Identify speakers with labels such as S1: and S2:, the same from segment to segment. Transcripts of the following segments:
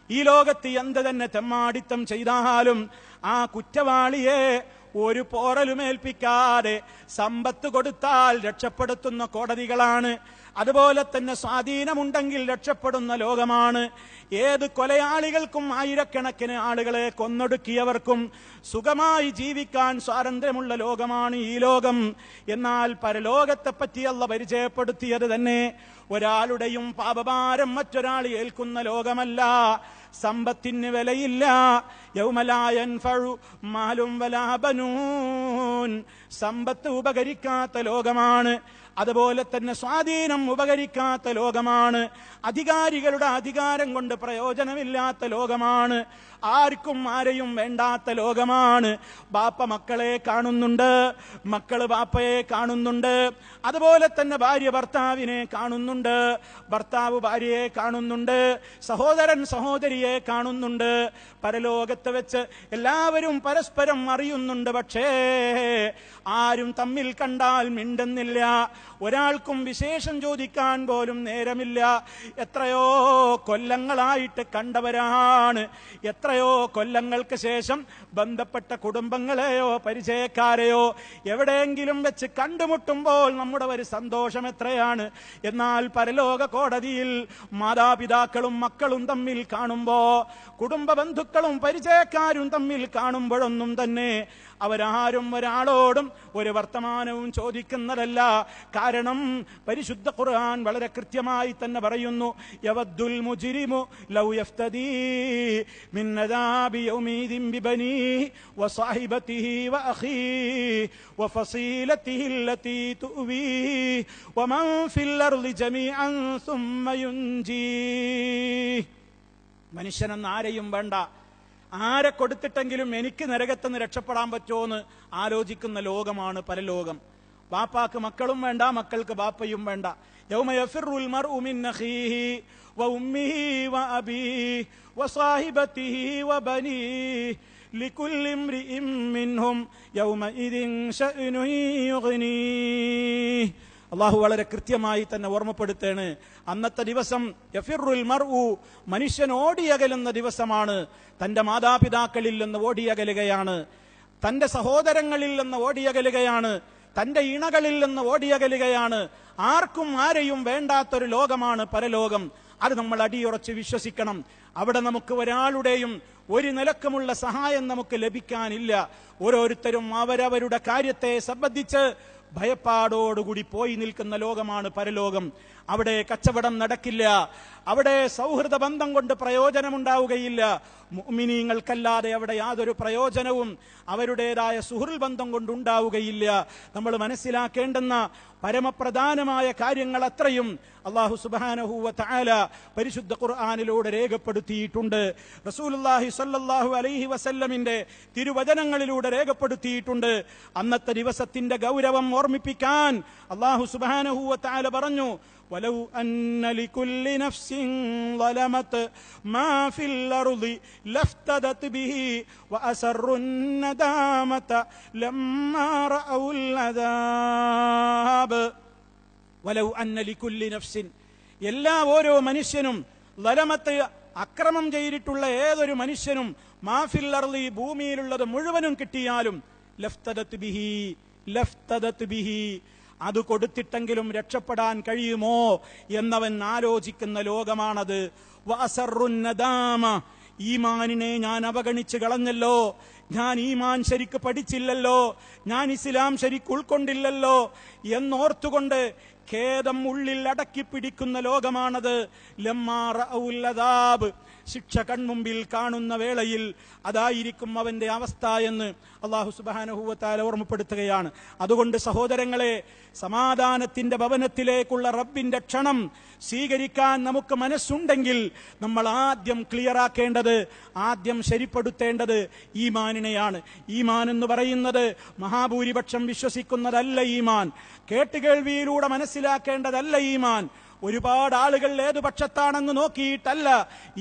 S1: ഈ ലോകത്ത് എന്ത് തന്നെ തെമ്മാടിത്തം ചെയ്താലും ആ കുറ്റവാളിയെ ഒരു പോറലുമേൽപ്പിക്കാതെ സമ്പത്ത് കൊടുത്താൽ രക്ഷപ്പെടുത്തുന്ന കോടതികളാണ്. അതുപോലെ തന്നെ സ്വാധീനമുണ്ടെങ്കിൽ രക്ഷപ്പെടുന്ന ലോകമാണ്. ഏത് കൊലയാളികൾക്കും ആയിരക്കണക്കിന് ആളുകളെ കൊന്നൊടുക്കിയവർക്കും സുഖമായി ജീവിക്കാൻ സ്വാതന്ത്ര്യമുള്ള ലോകമാണ് ഈ ലോകം. എന്നാൽ പരലോകത്തെപ്പറ്റി അല്ലാഹു പരിചയപ്പെടുത്തിയത് തന്നെ ഒരാളുടെയും പാപഭാരം മറ്റൊരാൾ ഏൽക്കുന്ന ലോകമല്ല. സമ്പത്തിന് വിലയില്ല. യൗമ ലാ യൻഫഉ മാലും വലാ ബനൂൻ. സമ്പത്ത് ഉപകരിക്കാത്ത ലോകമാണ്. അതുപോലെ തന്നെ സ്വാധീനം ഉപകരിക്കാത്ത ലോകമാണ്. അധികാരികളുടെ അധികാരം കൊണ്ട് പ്രയോജനമില്ലാത്ത ലോകമാണ്. ആർക്കും ആരെയും വേണ്ടാത്ത ലോകമാണ്. ബാപ്പ മക്കളെ കാണുന്നുണ്ട്, മക്കള് ബാപ്പയെ കാണുന്നുണ്ട്. അതുപോലെ തന്നെ ഭാര്യ ഭർത്താവിനെ കാണുന്നുണ്ട്, ഭർത്താവ് ഭാര്യയെ കാണുന്നുണ്ട്, സഹോദരൻ സഹോദരിയെ കാണുന്നുണ്ട്. പരലോകത്ത് വെച്ച് എല്ലാവരും പരസ്പരം അറിയുന്നുണ്ട്. പക്ഷേ ആരും തമ്മിൽ കണ്ടാൽ മിണ്ടുന്നില്ല. ഒരാൾക്കും വിശേഷം ചോദിക്കാൻ പോലും നേരമില്ല. എത്രയോ കൊല്ലങ്ങളായിട്ട് കണ്ടവരാണ്. എത്രയോ കൊല്ലങ്ങൾക്ക് ശേഷം ബന്ധപ്പെട്ട കുടുംബങ്ങളെയോ പരിചയക്കാരെയോ എവിടെയെങ്കിലും വെച്ച് കണ്ടുമുട്ടുമ്പോൾ നമ്മുടെ ഒരു സന്തോഷം എത്രയാണ്. എന്നാൽ പരലോക കോടതിയിൽ മാതാപിതാക്കളും മക്കളും തമ്മിൽ കാണുമ്പോ, കുടുംബ ബന്ധുക്കളും പരിചയക്കാരും തമ്മിൽ കാണുമ്പോഴൊന്നും തന്നെ അവരാരും ഒരാളോടും ഒരു വർത്തമാനവും ചോദിക്കുന്നതല്ല. കാരണം പരിശുദ്ധ ഖുർആൻ വളരെ കൃത്യമായി തന്നെ പറയുന്നു, യവദ്ദുൽ മുജ്രിമു ലൗ യഫ്തദീ മിൻ അദാബി യൗമീദിൻ ബിബനീഹി വസാഹിബതിഹി വഅഖീഹി വഫസീലതിഹി അല്ലതീ തുവീഹി വമൻ ഫിൽ അർളി ജമീഅൻ സുമ്മ യുൻജീഹി. മനുഷ്യനെന്ന് ആരെയും വേണ്ട, ആരെ കൊടുത്തിട്ടെങ്കിലും എനിക്ക് നരകത്തുനിന്ന് രക്ഷപ്പെടാൻ പറ്റുമോന്ന് ആലോചിക്കുന്ന ലോകമാണ് പരലോകം. ബാപ്പാക്ക് മക്കളും വേണ്ട, മക്കൾക്ക് ബാപ്പയും വേണ്ട. യൗമ യഫിറുൽ മർഉ മിൻ അഖീഹി വഉമ്മിഹി വഅബീഹി വസാഹിബതിഹി വബനീഹി ലികുല്ലി ഇംറിഇൻ മിൻഹും യൗമഇദിൻ ശഅ്നുൻ യുഗ്നീഹി. അള്ളാഹു വളരെ കൃത്യമായി തന്നെ ഓർമ്മപ്പെടുത്തേണ്. അന്നത്തെ ദിവസം യഫിറുൽ മർഉ, മനുഷ്യൻ ഓടിയകലുന്ന ദിവസമാണ്. തന്റെ മാതാപിതാക്കളിൽ നിന്ന് ഓടിയകലുകയാണ്, തന്റെ സഹോദരങ്ങളിൽ നിന്ന് ഓടിയകലുകയാണ്, തന്റെ ഇണകളിൽ നിന്ന് ഓടിയകലുകയാണ്. ആർക്കും ആരെയും വേണ്ടാത്തൊരു ലോകമാണ് പരലോകം. അത് നമ്മൾ അടിയുറച്ച് വിശ്വസിക്കണം. അവിടെ നമുക്ക് ഒരാളുടെയും ഒരു നിലക്കുമുള്ള സഹായം നമുക്ക് ലഭിക്കാനില്ല. ഓരോരുത്തരും അവരവരുടെ കാര്യത്തെ സംബന്ധിച്ച് ഭയപ്പാടോടുകൂടി പോയി നിൽക്കുന്ന ലോകമാണ് പരലോകം. അവിടെ കച്ചവടം നടക്കില്ല, അവിടെ സൗഹൃദ ബന്ധം കൊണ്ട് പ്രയോജനമുണ്ടാവുകയില്ല. മുഅ്മിനീങ്ങൾക്കല്ലാതെ അവിടെ യാതൊരു പ്രയോജനവും അവരുടേതായ സുഹൃത്ത് ബന്ധം കൊണ്ടുണ്ടാവുകയില്ല. നമ്മൾ മനസ്സിലാക്കേണ്ടുന്ന പരമപ്രധാനമായ കാര്യങ്ങൾ അത്രയും അല്ലാഹു സുബ്ഹാനഹു വ തആല പരിശുദ്ധ ഖുർആനിലൂടെ രേഖപ്പെടുത്തിയിട്ടുണ്ട്. റസൂലുള്ളാഹി സ്വല്ലല്ലാഹു അലൈഹി വസല്ലമിന്റെ തിരുവചനങ്ങളിലൂടെ രേഖപ്പെടുത്തിയിട്ടുണ്ട്. അന്നത്തെ ദിവസത്തിന്റെ ഗൗരവം ഓർമ്മിപ്പിക്കാൻ അല്ലാഹു സുബ്ഹാനഹു വ തആല പറഞ്ഞു, വലൗ അന്ന ലികുല്ലി നഫ്സിൻ ളലമത് മാ ഫിൽ അർളി ലഫ്തദത് ബിഹി വഅസറുൻ നദാമത ലമ്മാ റഅഉൽ അദാബ്. വലൗ അന്ന ലികുല്ലി നഫ്സിൻ, എല്ലാ ഓരോ മനുഷ്യനും, ലലമത്ത് അക്രമം ചെയ്തിട്ടുള്ള ഏതൊരു മനുഷ്യനും, മാഫിൽ അർളി ഭൂമിയിലുള്ളത് മുഴുവനും കിട്ടിയാലും ലഫ്തദത് ബിഹി, ലഫ്തദത് ബിഹി, അത് കൊടുത്തിട്ടെങ്കിലും രക്ഷപ്പെടാൻ കഴിയുമോ എന്നവൻ ആലോചിക്കുന്ന ലോകമാണത്. വഅസറുൻ നദാമ, ഈമാനിനെ ഞാൻ അവഗണിച്ച് കളഞ്ഞല്ലോ, ഞാൻ ഈമാൻ ശരിക്ക് പഠിച്ചില്ലല്ലോ, ഞാൻ ഇസ്ലാം ശരിക്ക് ഉൾക്കൊണ്ടില്ലല്ലോ എന്നോർത്തുകൊണ്ട് ഖേദം ഉള്ളിൽ അടക്കി പിടിക്കുന്ന ലോകമാണത്. ലമ്മാ റഅഉൽ അദാബ്, ശിക്ഷ കൺമുമ്പിൽ കാണുന്ന വേളയിൽ അതായിരിക്കും അവന്റെ അവസ്ഥ എന്ന് അല്ലാഹു സുബ്ഹാനഹു വ തആല ഓർമ്മപ്പെടുത്തുകയാണ്. അതുകൊണ്ട് സഹോദരങ്ങളെ, സമാധാനത്തിന്റെ ഭവനത്തിലേക്കുള്ള റബ്ബിന്റെ ക്ഷണം സ്വീകരിക്കാൻ നമുക്ക് മനസ്സുണ്ടെങ്കിൽ നമ്മൾ ആദ്യം ക്ലിയറാക്കേണ്ടത്, ആദ്യം ശരിപ്പെടുത്തേണ്ടത് ഈമാനിനെയാണ്. ഈമാൻ എന്ന് പറയുന്നത് മഹാഭൂരിപക്ഷം വിശ്വസിക്കുന്നതല്ല ഈമാൻ, കേട്ടുകേൾവിയിലൂടെ മനസ്സിലാക്കേണ്ടതല്ല ഈമാൻ. ഒരുപാട് ആളുകൾ ഏതു പക്ഷത്താണെന്ന് നോക്കിയിട്ടല്ല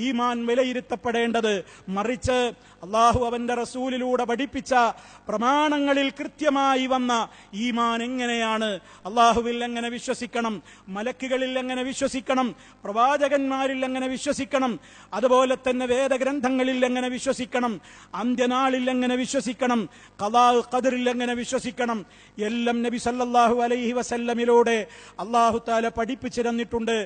S1: ഈമാൻ വിലയിരുത്തപ്പെടേണ്ടത്. മറിച്ച് അള്ളാഹു അവന്റെ റസൂലിലൂടെ പഠിപ്പിച്ച പ്രമാണങ്ങളിൽ കൃത്യമായി വന്ന ഈമാൻ എങ്ങനെയാണ്, അള്ളാഹുവിൽ എങ്ങനെ വിശ്വസിക്കണം, മലക്കുകളിൽ എങ്ങനെ വിശ്വസിക്കണം, പ്രവാചകന്മാരിൽ എങ്ങനെ വിശ്വസിക്കണം, അതുപോലെ തന്നെ വേദഗ്രന്ഥങ്ങളിൽ എങ്ങനെ വിശ്വസിക്കണം, അന്ത്യനാളിൽ എങ്ങനെ വിശ്വസിക്കണം, ഖദാ ഖദറിൽ എങ്ങനെ വിശ്വസിക്കണം, എല്ലാം നബി സല്ലല്ലാഹു അലൈഹി വസല്ലമിലൂടെ അല്ലാഹു തആല പഠിപ്പിച്ചു തന്നിട്ടുണ്ട്.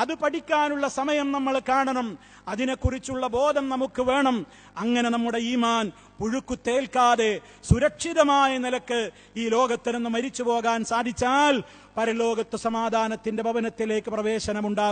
S1: അത് പഠിക്കാനുള്ള സമയം നമ്മൾ കാണണം, അതിനെക്കുറിച്ചുള്ള ബോധം നമുക്ക് വേണം. അങ്ങനെ നമ്മുടെ ഈമാൻ പുഴുക്കുത്തേൽക്കാതെ സുരക്ഷിതമായ നിലക്ക് ഈ ലോകത്ത് നിന്ന് മരിച്ചു പോകാൻ സാധിച്ചാൽ പരലോകത്ത് സമാധാനത്തിന്റെ ഭവനത്തിലേക്ക് പ്രവേശനമുണ്ടാകും.